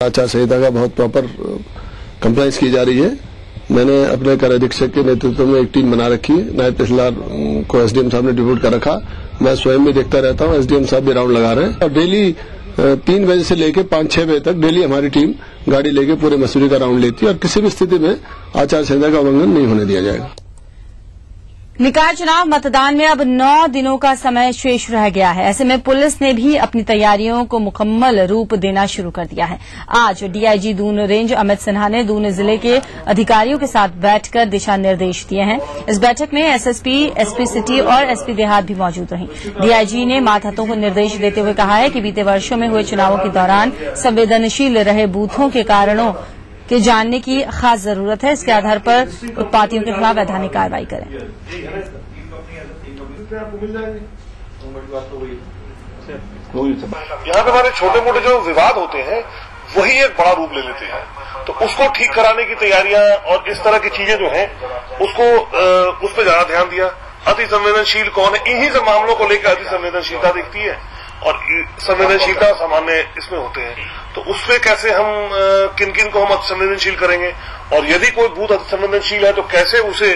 आचार संहिता का बहुत प्रॉपर कंप्लाइंस की जा रही है। मैंने अपने कर अधीक्षक के नेतृत्व में एक टीम बना रखी है। नायब तहसीलदार को एसडीएम साहब ने डिप्यूट कर रखा। मैं स्वयं भी देखता रहता हूँ, एसडीएम साहब भी राउंड लगा रहे हैं और डेली 3 बजे से लेकर 5-6 बजे तक डेली हमारी टीम गाड़ी लेके पूरे मसूरी का राउंड लेती है और किसी भी स्थिति में आचार संहिता का उल्लंघन नहीं होने दिया जाएगा। निकाय चुनाव मतदान में अब 9 दिनों का समय शेष रह गया है। ऐसे में पुलिस ने भी अपनी तैयारियों को मुकम्मल रूप देना शुरू कर दिया है। आज डीआईजी दून रेंज अमित सिन्हा ने दून जिले के अधिकारियों के साथ बैठकर दिशा निर्देश दिए हैं। इस बैठक में एसएसपी, एसपी सिटी और एसपी देहात भी मौजूद रहीं। डीआईजी ने मातहतों को निर्देश देते हुए कहा है कि बीते वर्षों में हुए चुनावों के दौरान संवेदनशील रहे बूथों के कारणों के जानने की खास जरूरत है। इसके आधार पर उत्पातियों के खिलाफ वैधानिक कार्रवाई करें। यहाँ पे हमारे छोटे मोटे जो विवाद होते हैं वही एक बड़ा रूप ले लेते हैं, तो उसको ठीक कराने की तैयारियां और इस तरह की चीजें जो हैं उसको उस पर ज्यादा ध्यान दिया। अति संवेदनशील कौन है, इन्हीं से मामलों को लेकर अति संवेदनशीलता दिखती है और संवेदनशीलता सामान्य इसमें होते हैं। तो उसमें कैसे हम किन किन को हम अति संवेदनशील करेंगे और यदि कोई बूथ अति संवेदनशील है तो कैसे उसे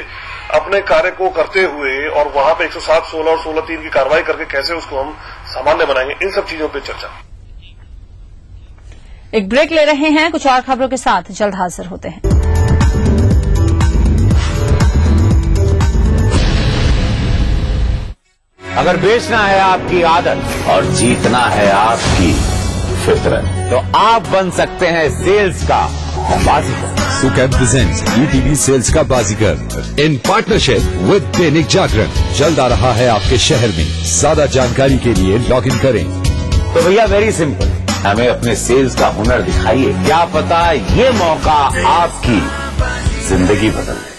अपने कार्य को करते हुए और वहां पे 107, 16 और 16(3) की कार्रवाई करके कैसे उसको हम सामान्य बनाएंगे, इन सब चीजों पर चर्चा। एक ब्रेक ले रहे हैं, कुछ और खबरों के साथ जल्द हाजिर होते हैं। अगर बेचना है आपकी आदत और जीतना है आपकी फितरत, तो आप बन सकते हैं सेल्स का बाजीगर। सुकैब प्रेजेंट्स ईटीवी सेल्स का बाजीगर in partnership with Dainik Jagran जल्द आ रहा है आपके शहर में। ज्यादा जानकारी के लिए लॉग इन करें। तो भैया वेरी सिंपल, हमें अपने सेल्स का हुनर दिखाइए। क्या पता ये मौका आपकी जिंदगी बदल दे।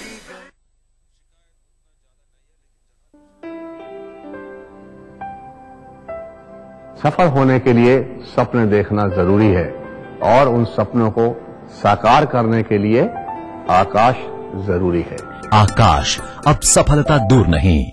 सफल होने के लिए सपने देखना जरूरी है और उन सपनों को साकार करने के लिए आकाश जरूरी है। आकाश, अब सफलता दूर नहीं।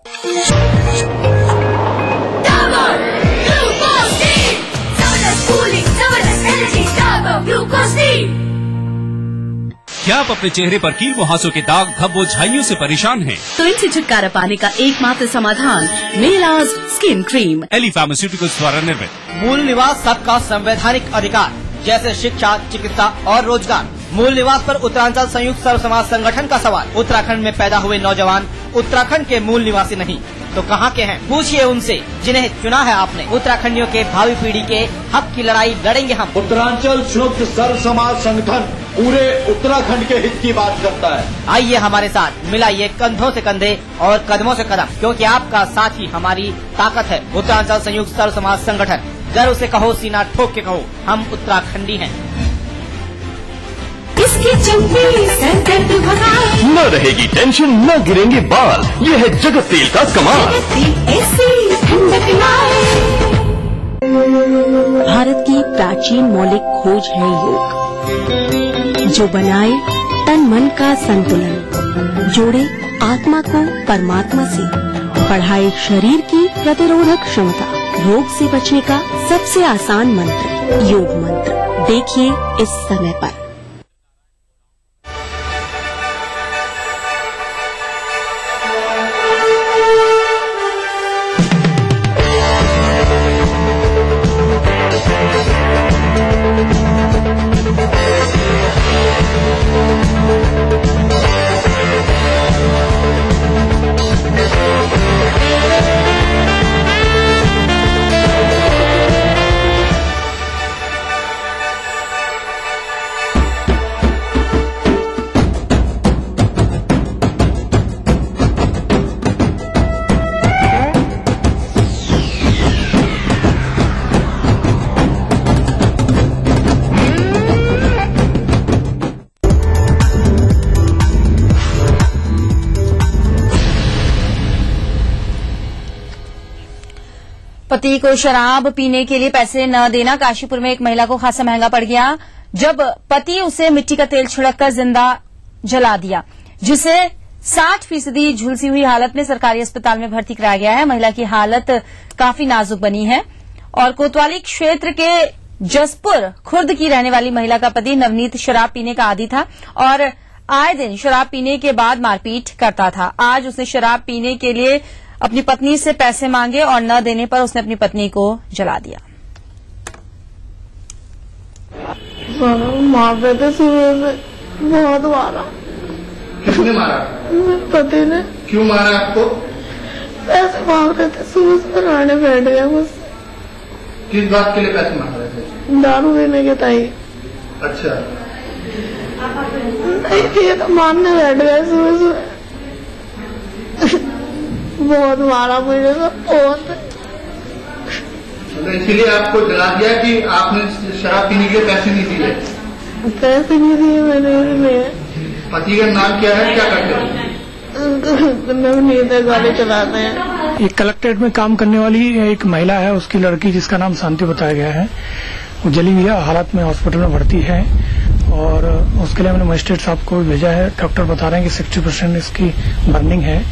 क्या आप अपने चेहरे पर कील मुहासों के दाग, धब्बों, झाइयों से परेशान हैं? तो इनसे छुटकारा पाने का एकमात्र समाधान मेलाज स्किन क्रीम एली फार्मास्यूटिकल्स द्वारा निर्मित। मूल निवास सबका संवैधानिक अधिकार, जैसे शिक्षा, चिकित्सा और रोजगार। मूल निवास पर उत्तरांचल संयुक्त सर्व समाज संगठन का सवाल। उत्तराखंड में पैदा हुए नौजवान उत्तराखंड के मूल निवासी नहीं तो कहाँ के हैं? पूछिए उनसे जिन्हें चुना है आपने। उत्तराखंडियों के भावी पीढ़ी के हक की लड़ाई लड़ेंगे हम। उत्तरांचल संयुक्त सर्व समाज संगठन पूरे उत्तराखंड के हित की बात करता है। आइए हमारे साथ, मिलाइए कंधों से कंधे और कदमों से कदम, क्योंकि आपका साथ ही हमारी ताकत है। उत्तरांचल संयुक्त सर्व समाज संगठन, गर्व से कहो, सीना ठोक के कहो, हम उत्तराखंडी हैं। न रहेगी टेंशन, न गिरेंगे बाल, ये है जगत तेल का कमाल। भारत की प्राचीन मौलिक खोज है योग, जो बनाए तन मन का संतुलन, जोड़े आत्मा को परमात्मा से, बढ़ाए शरीर की प्रतिरोधक क्षमता, रोग से बचने का सबसे आसान मंत्र योग मंत्र। देखिए इस समय पर। पति को शराब पीने के लिए पैसे न देना। काशीपुर में एक महिला को खासा महंगा पड़ गया जब पति उसे मिट्टी का तेल छिड़ककर जिंदा जला दिया, जिसे 60% झुलसी हुई हालत में सरकारी अस्पताल में भर्ती कराया गया है। महिला की हालत काफी नाजुक बनी है और कोतवाली क्षेत्र के जसपुर खुर्द की रहने वाली महिला का पति नवनीत शराब पीने का आदी था और आए दिन शराब पीने के बाद मारपीट करता था। आज उसने शराब पीने के लिए अपनी पत्नी से पैसे मांगे और न देने पर उसने अपनी पत्नी को जला दिया। मारते थे सुबह से, बहुत मारा। किसने मारा? पति ने। क्यों मारा आपको? पैसे मांग रहे थे, सुबह से लड़ने बैठ गया मुझसे। किस बात के लिए पैसे मांग रहे थे? दारू देने के ताई। अच्छा, नहीं दिए तो मारने बैठ गए सुबह सुबह। बहुत मारा मुझे तो, बहुत। तो इसीलिए आपको जला दिया कि आपने शराब पीने के लिए पैसे नहीं दिए? पैसे नहीं दिए मैंने। पति का नाम क्या है, क्या करते हैं? नवनीत गाड़ी चलाते हैं। एक कलेक्ट्रेट में काम करने वाली एक महिला है, उसकी लड़की जिसका नाम शांति बताया गया है, वो जली हुई हालत में हॉस्पिटल में भर्ती है और उसके लिए हमने मजिस्ट्रेट साहब को भेजा है। डॉक्टर बता रहे हैं कि 60% इसकी बर्निंग है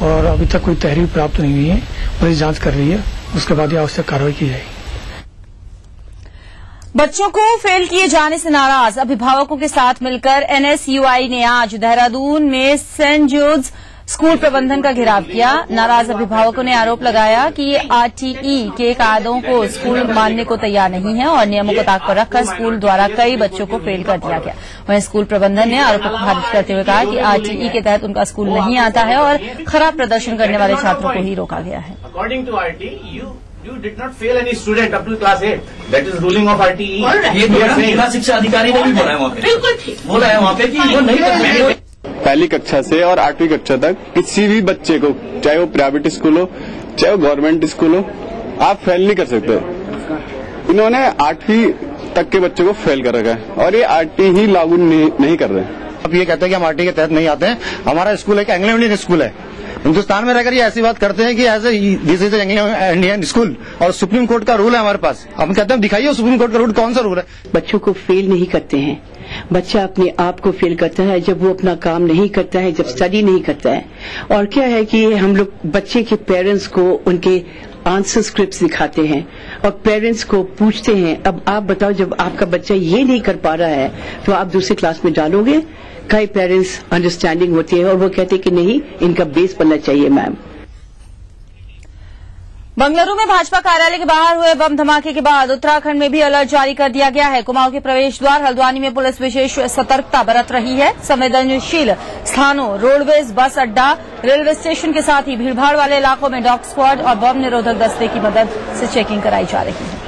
और अभी तक कोई तहरीर प्राप्त नहीं हुई है। पुलिस जांच कर रही है, उसके बाद ही आवश्यक कार्रवाई की जाएगी। बच्चों को फेल किए जाने से नाराज अभिभावकों के साथ मिलकर एनएसयूआई ने आज देहरादून में सेंट जॉर्ज स्कूल प्रबंधन का घेराव किया। नाराज अभिभावकों ने आरोप लगाया कि आरटीई के कायदों को स्कूल मानने को तैयार नहीं है और नियमों को ताक पर रखकर स्कूल द्वारा कई बच्चों को फेल कर दिया गया। वहीं स्कूल प्रबंधन ने आरोपों को खारिज करते हुए कहा कि आरटीई के तहत उनका स्कूल नहीं आता है और खराब प्रदर्शन करने वाले छात्रों को ही रोका गया है। You did not fail any student up to class 8. That is ruling of RTE. ये जिला शिक्षा अधिकारी ने भी बोला है वहाँ पे, बिल्कुल ठीक बोला है वहाँ पे कि वो नहीं कर। पहली कक्षा से और 8वीं कक्षा तक किसी भी बच्चे को, चाहे वो प्राइवेट स्कूल हो चाहे वो गवर्नमेंट स्कूल हो, आप फेल नहीं कर सकते। इन्होंने 8वीं तक के बच्चों को फेल कर रखा है और ये RTE ही लागू नहीं कर रहे। अब ये कहते हैं कि हम RTE के तहत नहीं आते हैं। हमारा स्कूल एक एंग्लो इंडियन स्कूल है। हिंदुस्तान में रहकर ये ऐसी बात करते हैं कि as this is Anglo Indian school और सुप्रीम कोर्ट का रूल है हमारे पास। हम कहते हैं दिखाइए सुप्रीम कोर्ट का रूल कौन सा रूल है। बच्चों को फेल नहीं करते हैं, बच्चा अपने आप को फेल करता है जब वो अपना काम नहीं करता है, जब स्टडी नहीं करता है। और क्या है कि हम लोग बच्चे के पेरेंट्स को उनके आंसर स्क्रिप्ट्स दिखाते हैं और पेरेंट्स को पूछते हैं, अब आप बताओ जब आपका बच्चा ये नहीं कर पा रहा है तो आप दूसरी क्लास में डालोगे? कई पेरेंट्स अंडरस्टैंडिंग होती है और वो कहते हैं कि नहीं, इनका बेस बनना चाहिए मैम। बंगलुरु में भाजपा कार्यालय के बाहर हुए बम धमाके के बाद उत्तराखंड में भी अलर्ट जारी कर दिया गया है। कुमाऊं के प्रवेश द्वार हल्द्वानी में पुलिस विशेष सतर्कता बरत रही है। संवेदनशील स्थानों, रोडवेज, बस अड्डा, रेलवे स्टेशन के साथ ही भीड़भाड़ वाले इलाकों में डॉग स्क्वाड और बम निरोधक दस्ते की मदद से चेकिंग कराई जा रही है।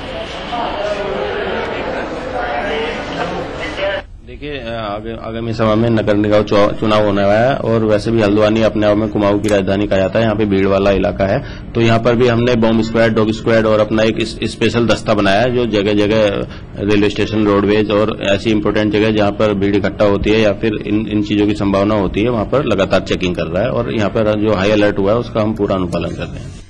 देखिए, आगामी समय में नगर निगम चुनाव होने वाला है और वैसे भी हल्द्वानी अपने आप में कुमाऊं की राजधानी कहा जाता है। यहाँ पे भीड़ वाला इलाका है, तो यहाँ पर भी हमने बॉम्ब स्क्वाड, डॉग स्क्वाड और अपना एक स्पेशल दस्ता बनाया है जो जगह जगह रेलवे स्टेशन, रोडवेज और ऐसी इंपोर्टेंट जगह जहाँ पर भीड़ इकट्ठा होती है या फिर इन चीजों की संभावना होती है, वहाँ पर लगातार चेकिंग कर रहा है और यहाँ पर जो हाई अलर्ट हुआ है उसका हम पूरा अनुपालन कर रहे हैं।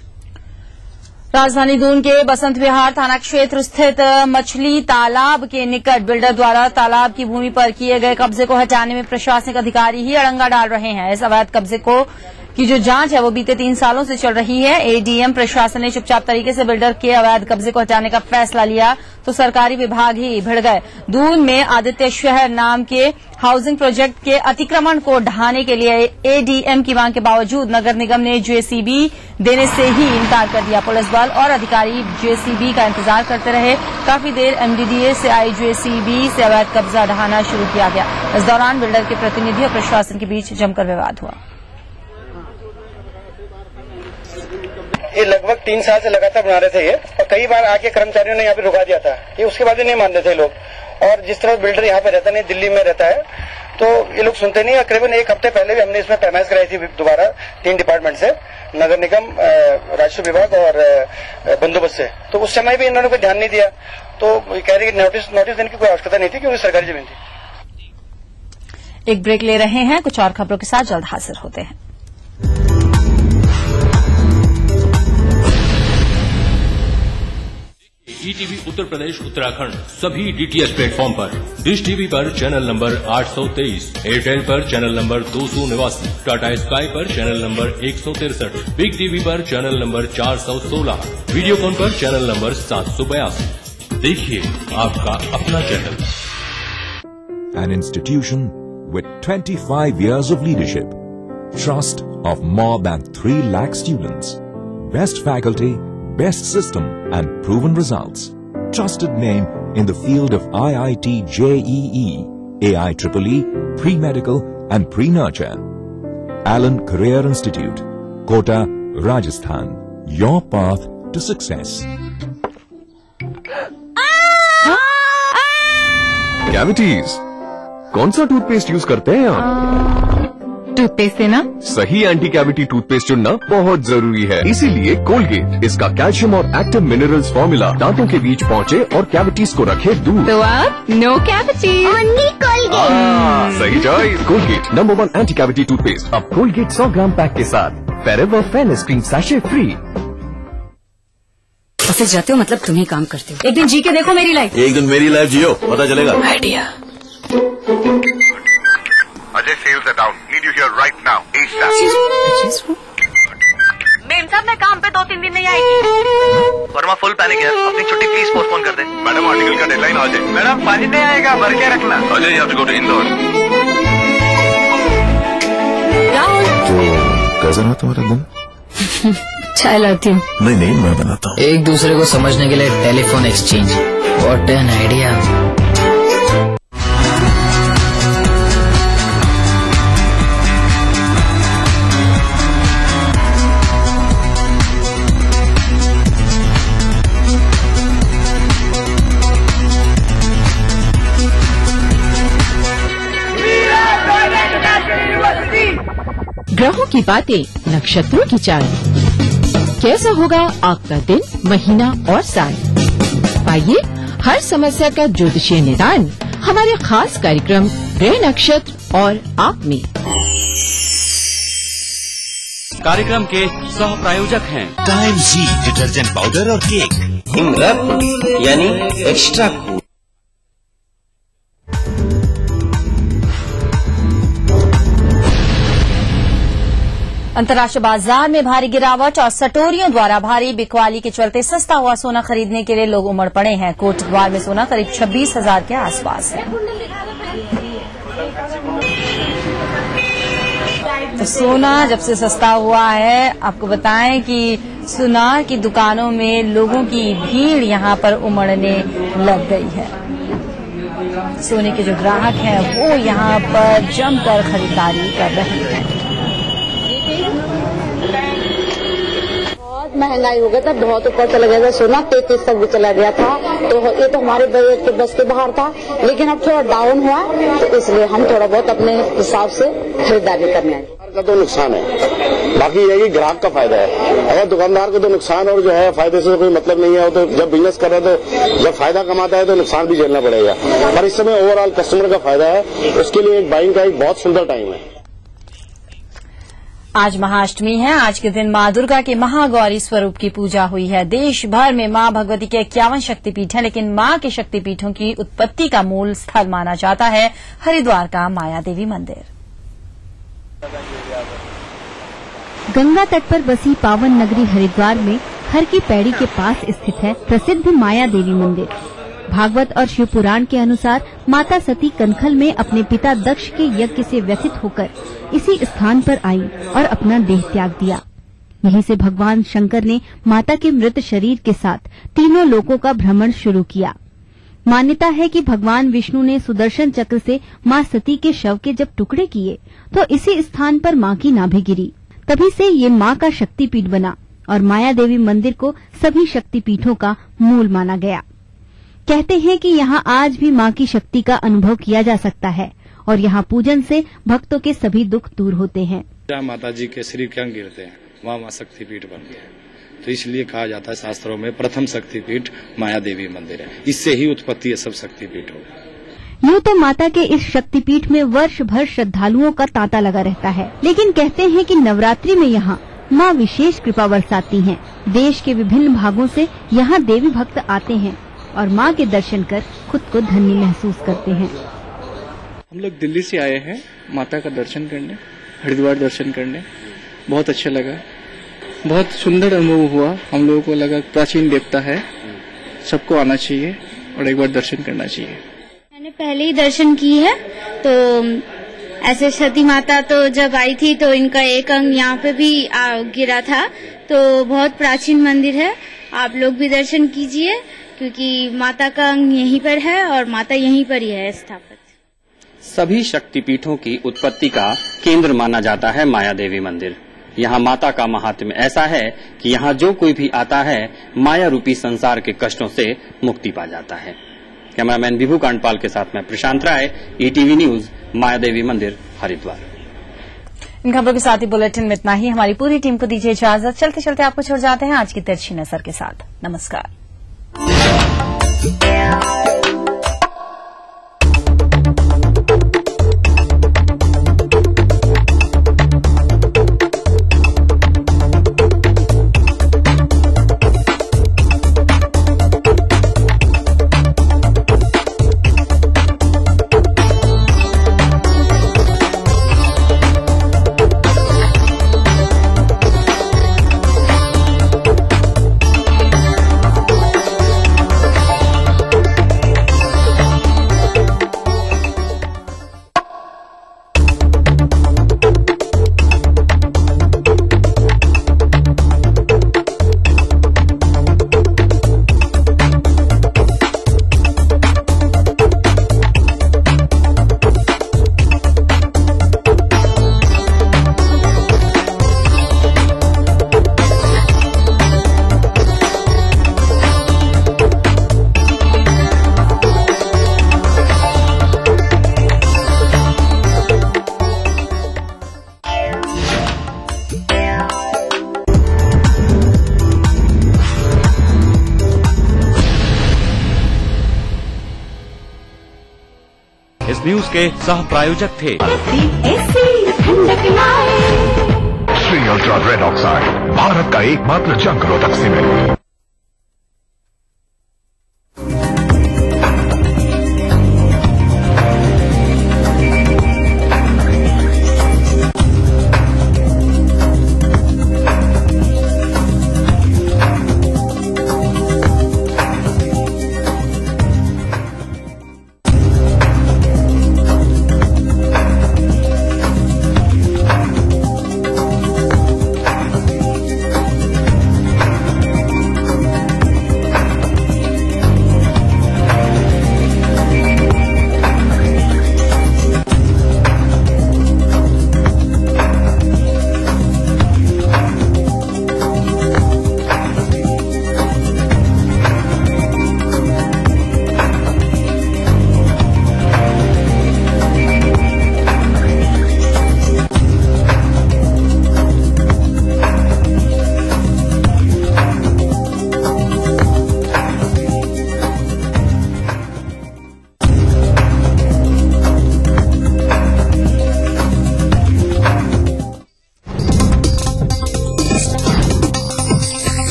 राजधानी दून के बसंत विहार थाना क्षेत्र स्थित मछली तालाब के निकट बिल्डर द्वारा तालाब की भूमि पर किए गए कब्जे को हटाने में प्रशासनिक अधिकारी ही अड़ंगा डाल रहे हैं। इस अवैध कब्जे की जो जांच है वो बीते 3 सालों से चल रही है। एडीएम प्रशासन ने चुपचाप तरीके से बिल्डर के अवैध कब्जे को हटाने का फैसला लिया तो सरकारी विभाग ही भिड़ गए। दून में आदित्य शहर नाम के हाउसिंग प्रोजेक्ट के अतिक्रमण को ढहाने के लिए एडीएम की मांग के बावजूद नगर निगम ने जेसीबी देने से ही इनकार कर दिया। पुलिस बल और अधिकारी जेसीबी का इंतजार करते रहे। काफी देर एमडीडीए से आई जेसीबी से अवैध कब्जा ढहाना शुरू किया गया। इस दौरान बिल्डर के प्रतिनिधि और प्रशासन के बीच जमकर विवाद हुआ। ये लगभग 3 साल से लगातार बना रहे थे ये, और कई बार आके कर्मचारियों ने यहाँ पे रुका दिया था। ये उसके बाद भी नहीं मान रहे थे लोग, और जिस तरह बिल्डर यहाँ पे रहता नहीं, दिल्ली में रहता है, तो ये लोग सुनते नहीं। करीबन 1 हफ्ते पहले भी हमने इसमें पैमाइश कराई थी दोबारा 3 डिपार्टमेंट से, नगर निगम, राजस्व विभाग और बंदोबस्त से, तो उस समय भी इन्होंने कोई ध्यान नहीं दिया। तो कह रही नोटिस देने की कोई आवश्यकता नहीं थी क्योंकि सरकारी जमीन थी। एक ब्रेक ले रहे हैं, कुछ और खबरों के साथ जल्द हाजिर होते हैं। ईटीवी उत्तर प्रदेश उत्तराखंड सभी डीटीएच प्लेटफॉर्म पर, डिश टीवी पर चैनल नंबर 823, एयरटेल पर चैनल नंबर 289, टाटा स्काई पर चैनल नंबर 163, बिग टीवी पर चैनल नंबर 416, वीडियोकॉन पर चैनल नंबर 782। देखिए आपका अपना channel. An institution with 25 years of leadership, trust of more than 3 lakh students, best faculty, best system and proven results. Trusted name in the field of IIT JEE, AIEEE, pre-medical and pre-nurture. Allen Career Institute, Kota, Rajasthan. Your path to success. Cavities, कौन सा toothpaste use करते हैं आप? Toothpaste से ना सही anti cavity toothpaste चुनना बहुत जरूरी है। इसीलिए कोलगेट, इसका कैल्शियम और एक्टिव मिनरल्स फॉर्मूला दांतों के बीच पहुंचे और कैविटीज को रखे दूर। तो अब नो कैविटी, ओनली कोलगेट। सही choice. Colgate number 1 anti cavity toothpaste. अब कोलगेट 100 ग्राम पैक के साथ forever fairness cream sachet free. Office जाते हो मतलब तुम ही काम करते हो। एक दिन जी के देखो मेरी लाइफ। एक दिन मेरी लाइफ जियो, पता चलेगा। Idea. Ajay sales down, need you here right now. मेम साहब मैं काम पे 2-3 दिन नहीं आई। वर्मा फुल पैनिक है, अपनी छुट्टी प्लीज पोस्टपोन कर दे। मैडम आर्टिकल का डेडलाइन आ जाए। मैडम पानी नहीं आएगा, भर के रखना। Ajay you have to go to Indore. तो कैसा रहा तुम्हारा दिन? चाय लाती हूँ। नहीं मैं बनाता हूँ। एक दूसरे को समझने के लिए telephone exchange, what an idea. ग्रहों की बातें, नक्षत्रों की चाल, कैसा होगा आपका दिन, महीना और साल। पाइए हर समस्या का ज्योतिषीय निदान हमारे खास कार्यक्रम ग्रह नक्षत्र और आप में। कार्यक्रम के सह प्रायोजक हैं टाइम जी डिटर्जेंट पाउडर और केक, यानी एक्स्ट्रा कूल। अंतर्राष्ट्रीय बाजार में भारी गिरावट और सटोरियों द्वारा भारी बिकवाली के चलते सस्ता हुआ सोना खरीदने के लिए लोग उमड़ पड़े हैं। कोटद्वार में सोना करीब 26,000 के आसपास है। तो सोना जब से सस्ता हुआ है, आपको बताएं कि सुनार की दुकानों में लोगों की भीड़ यहां पर उमड़ने लग गई है। सोने के जो ग्राहक हैं वो यहां पर जमकर खरीदारी कर रहे हैं। महंगाई हो गया था, बहुत ऊपर चला गया था सोना, 33 तक भी चला गया था। तो ये तो हमारे बजट के बस के बाहर था, लेकिन अब थोड़ा डाउन हुआ तो इसलिए हम थोड़ा बहुत अपने हिसाब से खरीदारी करने आए। का तो नुकसान है, बाकी ये कि ग्राहक का फायदा है। अगर दुकानदार को तो नुकसान और जो है फायदे से कोई मतलब नहीं है, तो जब बिजनेस कर रहे तो जब फायदा कमाता है तो नुकसान भी झेलना पड़ेगा। पर इस समय ओवरऑल कस्टमर का फायदा है, उसके लिए एक बाइंग का एक बहुत सुंदर टाइम है। आज महाअष्टमी है। आज के दिन मां दुर्गा के महागौरी स्वरूप की पूजा हुई है। देश भर में मां भगवती के 51 शक्तिपीठ हैं, लेकिन मां के शक्तिपीठों की उत्पत्ति का मूल स्थल माना जाता है हरिद्वार का माया देवी मंदिर। गंगा तट पर बसी पावन नगरी हरिद्वार में हर की पैड़ी के पास स्थित है प्रसिद्ध माया देवी मंदिर। भागवत और शिव पुराण के अनुसार माता सती कनखल में अपने पिता दक्ष के यज्ञ से व्यथित होकर इसी स्थान पर आई और अपना देह त्याग दिया। यहीं से भगवान शंकर ने माता के मृत शरीर के साथ तीनों लोकों का भ्रमण शुरू किया। मान्यता है कि भगवान विष्णु ने सुदर्शन चक्र से मां सती के शव के जब टुकड़े किए तो इसी स्थान पर मां की नाभि गिरी। तभी से ये मां का शक्तिपीठ बना और माया देवी मंदिर को सभी शक्तिपीठों का मूल माना गया। कहते हैं कि यहाँ आज भी मां की शक्ति का अनुभव किया जा सकता है और यहाँ पूजन से भक्तों के सभी दुख दूर होते हैं। जहाँ माता जी के श्री अंग गिरते हैं वहाँ मां शक्तिपीठ बनती है, तो इसलिए कहा जाता है शास्त्रों में प्रथम शक्तिपीठ माया देवी मंदिर है। इससे ही उत्पत्ति है सब शक्तिपीठों। यूँ तो माता के इस शक्तिपीठ में वर्ष भर श्रद्धालुओं का तांता लगा रहता है, लेकिन कहते हैं कि नवरात्रि में यहाँ माँ विशेष कृपा बरसाती हैं। देश के विभिन्न भागों से यहाँ देवी भक्त आते हैं और माँ के दर्शन कर खुद को धन्य महसूस करते हैं। हम लोग दिल्ली से आए हैं माता का दर्शन करने, हरिद्वार दर्शन करने। बहुत अच्छा लगा, बहुत सुंदर अनुभव हुआ। हम लोगों को लगा प्राचीन देवता है, सबको आना चाहिए। और एक बार दर्शन करना चाहिए। मैंने पहले ही दर्शन की है, तो ऐसे सती माता तो जब आई थी तो इनका एक अंग यहाँ पे भी गिरा था, तो बहुत प्राचीन मंदिर है। आप लोग भी दर्शन कीजिए क्योंकि माता का अंग यहीं पर है और माता यहीं पर ही है स्थापित। सभी शक्तिपीठों की उत्पत्ति का केंद्र माना जाता है माया देवी मंदिर। यहाँ माता का महात्म्य ऐसा है कि यहाँ जो कोई भी आता है माया रूपी संसार के कष्टों से मुक्ति पा जाता है। कैमरामैन विभू कांडपाल के साथ मैं प्रशांत राय, ETV न्यूज, माया देवी मंदिर, हरिद्वार। इन खबरों के साथ ही बुलेटिन में इतना ही। हमारी पूरी टीम को दीजिए इजाजत। चलते चलते आपको छोड़ जाते हैं आज की तिरछी नजर के साथ। नमस्कार। इस न्यूज के सह प्रायोजक थे श्री अल्ट्रा रेड ऑक्साइड, भारत का एकमात्र जंग रोधक cement.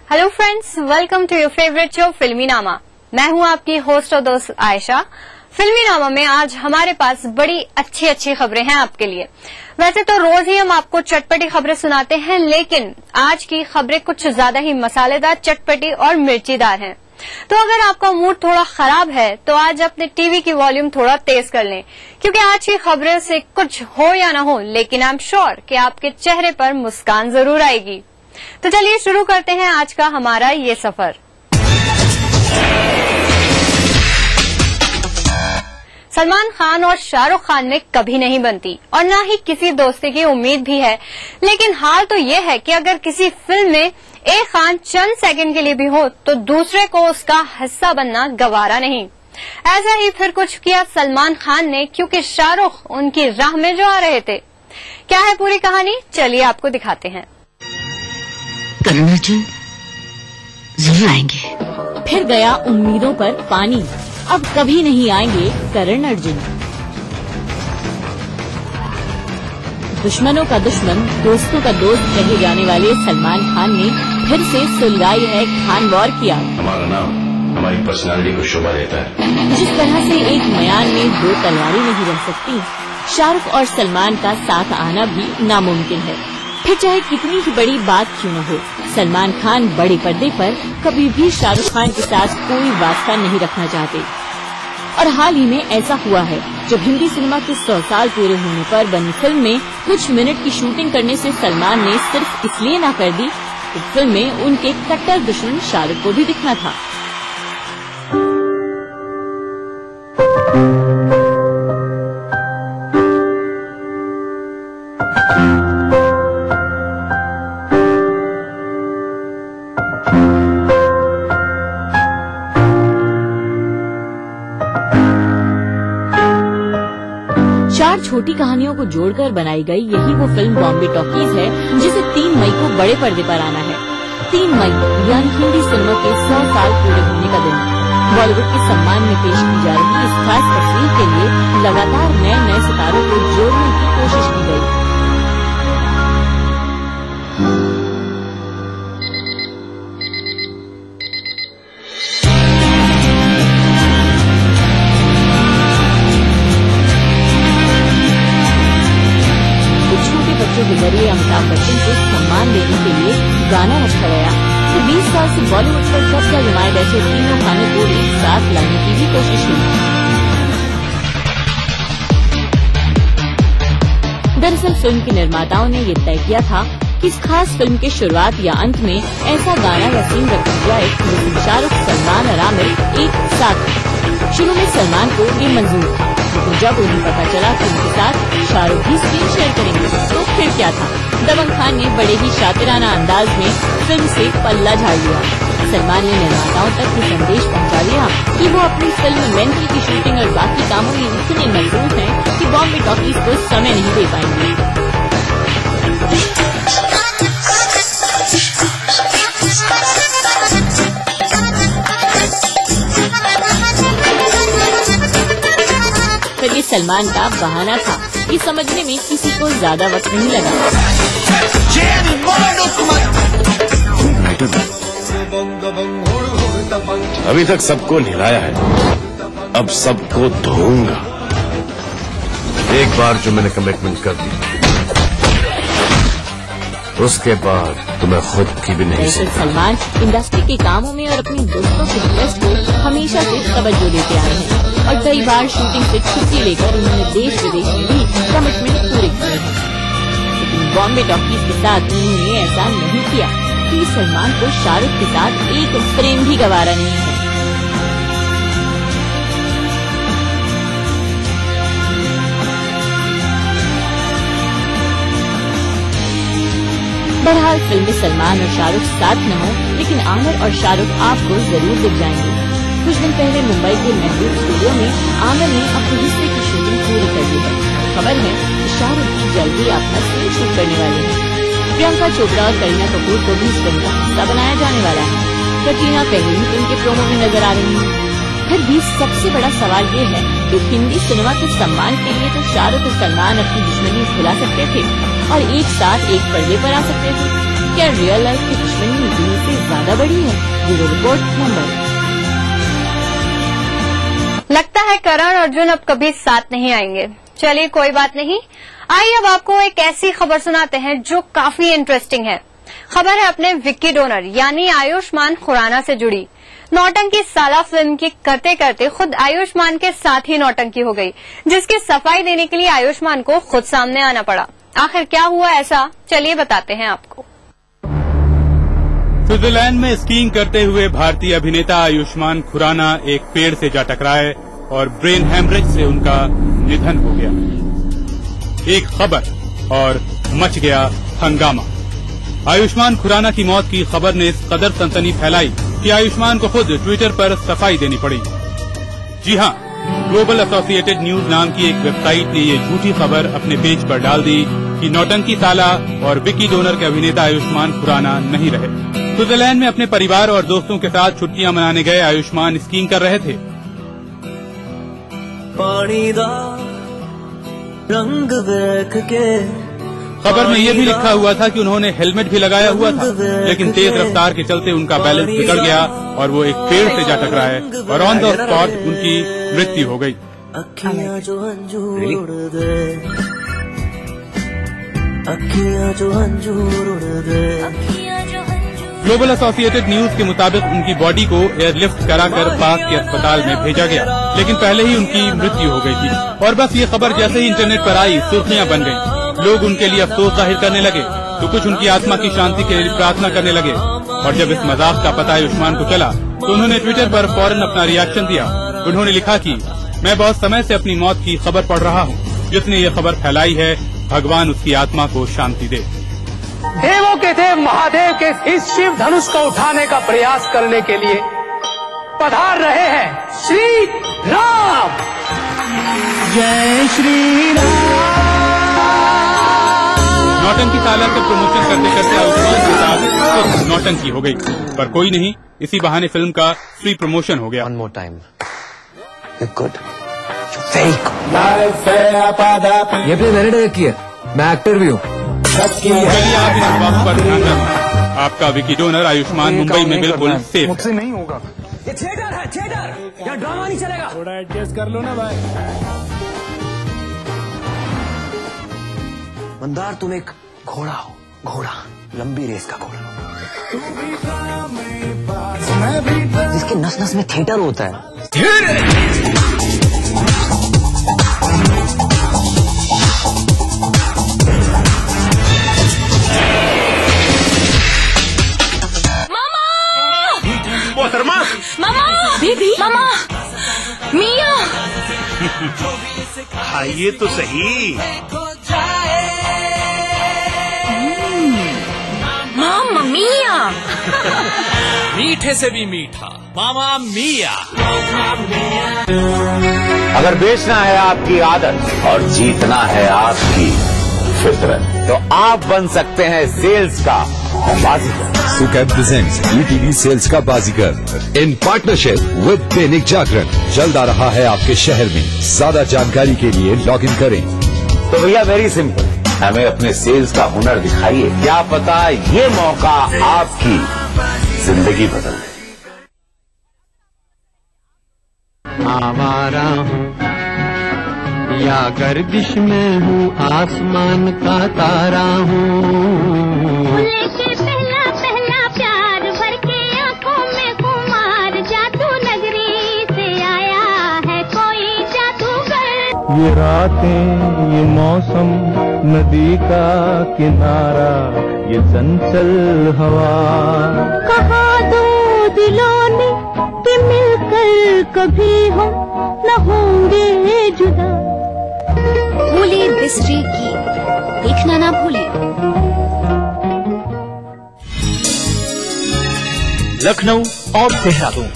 Hello friends, welcome to your favourite show Filmi Nama. मैं हूं आपकी होस्ट और दोस्त आयशा। फिल्मी नामा में आज हमारे पास बड़ी अच्छी अच्छी खबरें हैं आपके लिए। वैसे तो रोज ही हम आपको चटपटी खबरें सुनाते हैं, लेकिन आज की खबरें कुछ ज्यादा ही मसालेदार, चटपटी और मिर्चीदार हैं। तो अगर आपका मूड थोड़ा खराब है तो आज अपने टीवी की वॉल्यूम थोड़ा तेज कर लें, क्योंकि आज की खबरों से कुछ हो या ना हो, लेकिन आई एम श्योर कि आपके चेहरे पर मुस्कान जरूर आएगी। तो चलिए शुरू करते हैं आज का हमारा ये सफर। सलमान खान और शाहरुख खान में कभी नहीं बनती और ना ही किसी दोस्ती की उम्मीद भी है, लेकिन हाल तो ये है कि अगर किसी फिल्म में एक खान चंद सेकंड के लिए भी हो तो दूसरे को उसका हिस्सा बनना गवारा नहीं। ऐसा ही फिर कुछ किया सलमान खान ने, क्योंकि शाहरुख उनकी राह में जो आ रहे थे। क्या है पूरी कहानी, चलिए आपको दिखाते हैं। करण अर्जुन जरूर आएंगे। फिर गया उम्मीदों पर पानी, अब कभी नहीं आएंगे करण अर्जुन। दुश्मनों का दुश्मन, दोस्तों का दोस्त कहे जाने वाले सलमान खान ने फिर से सुलगाई है खान वॉर की आग। हमारा नाम हमारी पर्सनालिटी को शोभा देता है। जिस तरह से एक मयान में दो तलवारें नहीं रह सकती, शाहरुख और सलमान का साथ आना भी नामुमकिन है। फिर चाहे कितनी ही बड़ी बात क्यों न हो, सलमान खान बड़े पर्दे पर कभी भी शाहरुख खान के साथ कोई वास्ता नहीं रखना चाहते। और हाल ही में ऐसा हुआ है जब हिंदी सिनेमा के 100 साल पूरे होने पर बनी फिल्म में कुछ मिनट की शूटिंग करने से सलमान ने सिर्फ इसलिए ना कर दी कि फिल्म में उनके कट्टर दुश्मन शाहरुख को भी दिखना था। चार छोटी कहानियों को जोड़कर बनाई गई यही वो फिल्म बॉम्बे टॉकीज है जिसे 3 मई को बड़े पर्दे पर आना है। 3 मई यानी हिंदी सिनेमा के 100 साल पूरे होने का दिन। बॉलीवुड के सम्मान में पेश की जा रही इस खास तस्वीर के लिए लगातार नए नए सितारों को जोड़ने की कोशिश की गई। बच्चों के जरिए अमिताभ बच्चन को सम्मान देने के लिए गाना रखा गया। तो 20 साल से बॉलीवुड पर कब्जा जमाए बैठे तीनों गाने को एक साथ लाने की भी कोशिश हुई। दरअसल फिल्म के निर्माताओं ने ये तय किया था कि इस खास फिल्म के शुरुआत या अंत में ऐसा गाना या सीन रखा जाए जिसमें शाहरुख, सलमान और आमिर एक साथ। शुरू में सलमान को ये मंजूर था, लेकिन जब उन्हें पता चला कि उनके साथ शाहरुख भी स्क्रीन शेयर करेंगे तो फिर क्या था, दबंग खान ने बड़े ही शातिराना अंदाज में फिल्म से पल्ला झाड़ लिया। सलमान ने निर्माताओं तक ये संदेश पहुंचा दिया कि वो अपनी फिल्म मेंटल की शूटिंग और बाकी कामों में इतने मशरूफ हैं कि बॉम्बे टॉकीज को समय नहीं दे पाएंगे। फिर ये सलमान का बहाना था, ये समझने में किसी को ज्यादा वक्त नहीं लगा। अभी तक सबको नहलाया है, अब सबको धोऊंगा। एक बार जो मैंने कमिटमेंट कर दी, उसके बाद तो मैं खुद की भी नहीं सकता। सलमान इंडस्ट्री के कामों में और अपने दोस्तों के रिक्वेस्ट को हमेशा से तवज्जो देते आए हैं और कई बार शूटिंग से छुट्टी लेकर उन्होंने देश विदेश में भी कमिटमेंट पूरे किए हैं। लेकिन बॉम्बे टॉकीज के साथ उन्होंने ऐसा नहीं किया कि सलमान को शाहरुख के साथ एक फ्रेम भी गवारा नहीं है। बहरहाल फिल्म में सलमान और शाहरुख साथ न हो, लेकिन आमिर और शाहरुख आपको जरूर दिख जाएंगे। कुछ दिन पहले मुंबई के महबूब स्टूडियो में आमिर ने अपने हिस्से की शूटिंग पूरी कर ली है। खबर है कि शाहरुख भी जल्दी अपना सीन शूट करने वाले हैं। प्रियंका चोपड़ा और करीना कपूर को भी इस फिल्म का हिस्सा बनाया जाने वाला है। कटरीना पहले ही फिल्म के प्रोमो में नजर आ रही है। फिर भी सबसे बड़ा सवाल ये है कि हिंदी सिनेमा के सम्मान के लिए तो शाहरुख और सलमान अपनी दुश्मनी भुला सकते थे और एक साथ एक पर्दे पर आ सकते थे। क्या रियल लाइफ की दुश्मनी दिल से ज्यादा बड़ी है? Bureau report Mumbai. लगता है करण अर्जुन अब कभी साथ नहीं आएंगे। चलिए कोई बात नहीं, आइए अब आपको एक ऐसी खबर सुनाते हैं जो काफी इंटरेस्टिंग है। खबर है अपने विक्की डोनर यानी आयुष्मान खुराना से जुड़ी। नौटंकी साला फिल्म की करते करते खुद आयुष्मान के साथ ही नौटंकी हो गई, जिसकी सफाई देने के लिए आयुष्मान को खुद सामने आना पड़ा। आखिर क्या हुआ ऐसा, चलिए बताते हैं आपको। स्विट्जरलैंड में स्कीइंग करते हुए भारतीय अभिनेता आयुष्मान खुराना एक पेड़ से जा टकराए और ब्रेन हैमरेज से उनका निधन हो गया। एक खबर और मच गया हंगामा। आयुष्मान खुराना की मौत की खबर ने इस कदर सनसनी फैलाई कि आयुष्मान को खुद ट्विटर पर सफाई देनी पड़ी। जी हां, ग्लोबल एसोसिएटेड न्यूज नाम की एक वेबसाइट ने ये झूठी खबर अपने पेज पर डाल दी कि नौटंकी साला और विक्की डोनर के अभिनेता आयुष्मान खुराना नहीं रहे। स्विट्जरलैंड में अपने परिवार और दोस्तों के साथ छुट्टियां मनाने गए आयुष्मान स्कीइंग कर रहे थे। पानी दा रंग देख के खबर में ये भी लिखा हुआ था कि उन्होंने हेलमेट भी लगाया हुआ था, लेकिन तेज रफ्तार के चलते उनका बैलेंस बिगड़ गया और वो एक पेड़ से जा टकराए और ऑन द स्पॉट उनकी मृत्यु हो गई। ग्लोबल एसोसिएटेड न्यूज के मुताबिक उनकी बॉडी को एयरलिफ्ट कराकर पास के अस्पताल में भेजा गया, लेकिन पहले ही उनकी मृत्यु हो गई थी। और बस ये खबर जैसे ही इंटरनेट पर आई, सुर्खियां बन गईं। लोग उनके लिए अफसोस जाहिर करने लगे तो कुछ उनकी आत्मा की शांति के लिए प्रार्थना करने लगे। और जब इस मजाक का पता आयुष्मान को चला तो उन्होंने ट्विटर पर फौरन अपना रिएक्शन दिया। उन्होंने लिखा कि मैं बहुत समय से अपनी मौत की खबर पढ़ रहा हूँ। जिसने ये खबर फैलाई है, भगवान उसकी आत्मा को शांति दे। देवों के देव महादेव के इस शिव धनुष को उठाने का प्रयास करने के लिए पधार रहे हैं श्री राम। जय श्री राम। नौटंकी साला के प्रमोशन करते करते आयुष्मान के साथ नौटंकी हो गई, पर कोई नहीं, इसी बहाने फिल्म का फ्री प्रमोशन हो गया। ये फिल्म मैंने डायरेक्ट किया, मैं एक्टर भी हूँ। चलिए आप इन बात पर ध्यान रखें। आपका विकी डोनर आयुष्मान मुंबई में बिल्कुल सेफ। मुझसे नहीं होगा। ये थिएटर है, थिएटर, यहाँ ड्रामा नहीं चलेगा। थोड़ा एडजस्ट कर लो ना भाई। मंदार तुम एक घोड़ा हो, घोड़ा, लंबी रेस का घोड़ा, जिसके नस नस में थिएटर होता है। मोहतरमा, मामा, बेबी, मामा, मिया, आइए तो सही। मामा मिया। मीठे से भी मीठा, मामा मिया। अगर बेचना है आपकी आदत और जीतना है आपकी फितरत, तो आप बन सकते हैं सेल्स का बाजीगर। सुकैब प्रेजेंट्स ETV सेल्स का बाजीगर in partnership with Dainik Jagran. जल्द आ रहा है आपके शहर में। ज्यादा जानकारी के लिए लॉग इन करें। तो भैया वेरी सिंपल, हमें अपने सेल्स का हुनर दिखाइए। क्या पता ये मौका आपकी जिंदगी बदल दे। आवारा हूँ या गर्दिश में हूँ, आसमान का तारा हूँ। पहला पहला प्यार भर के आंखों में कुमार, जादू नगरी से आया है कोई जादूगर। ये रातें, ये मौसम, नदी का किनारा, ये चंचल हवा। कहा दो दिलों ने कि मिलकर कभी हम न होंगे जुदा। भूले बिसरे की देखना ना भूले। लखनऊ और देहरादून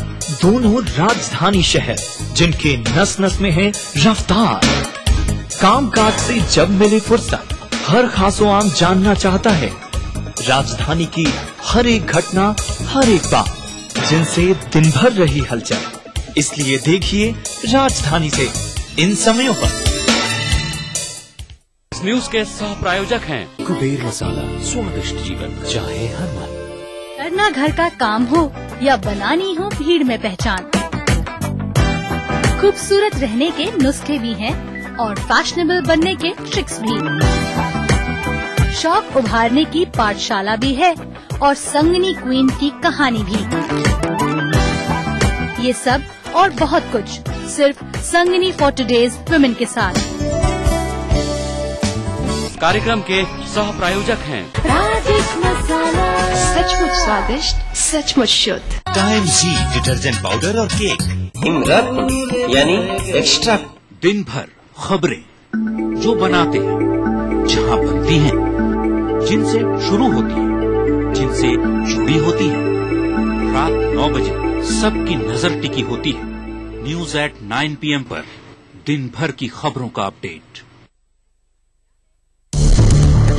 दोनों राजधानी शहर, जिनके नस नस में है रफ्तार। कामकाज से जब मिले फुर्सत, हर खासो आम जानना चाहता है राजधानी की हर एक घटना, हर एक बात, जिनसे दिन भर रही हलचल। इसलिए देखिए राजधानी से इन समयों पर। इस न्यूज के सह प्रायोजक हैं कुबेर मसाला, स्वादिष्ट जीवन चाहे हर मन। करना घर का काम हो या बनानी हो भीड़ में पहचान, खूबसूरत रहने के नुस्खे भी हैं और फैशनेबल बनने के ट्रिक्स भी। शौक उभारने की पाठशाला भी है और संगनी क्वीन की कहानी भी। ये सब और बहुत कुछ सिर्फ संगनी फॉर टुडेज वुमेन के साथ। कार्यक्रम के सह प्रायोजक हैं राजेश मसाला, सचमुच स्वादिष्ट, सचमुच शुद्ध। टाइम जी डिटर्जेंट पाउडर और केक। हिमरत यानी एक्स्ट्रा। दिन भर खबरें जो बनाते हैं, जहां बनती हैं, जिनसे शुरू होती है, जिनसे जुड़ी होती है। रात 9 बजे सबकी नजर टिकी होती है न्यूज एट 9 PM पर। दिन भर की खबरों का अपडेट।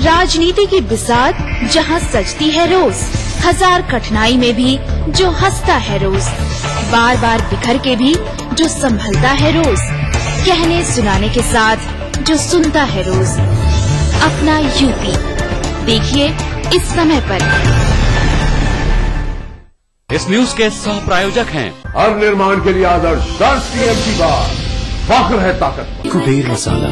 राजनीति की बिसात जहां सजती है रोज, हजार कठिनाई में भी जो हंसता है रोज, बार बार बिखर के भी जो संभलता है रोज, कहने सुनाने के साथ जो सुनता है रोज। अपना यूपी। देखिए इस समय पर। इस न्यूज के सह प्रायोजक हैं हर निर्माण के लिए आदर्श राष्ट्रीय की बात, फख्र है ताकत, कुबेर मसाला।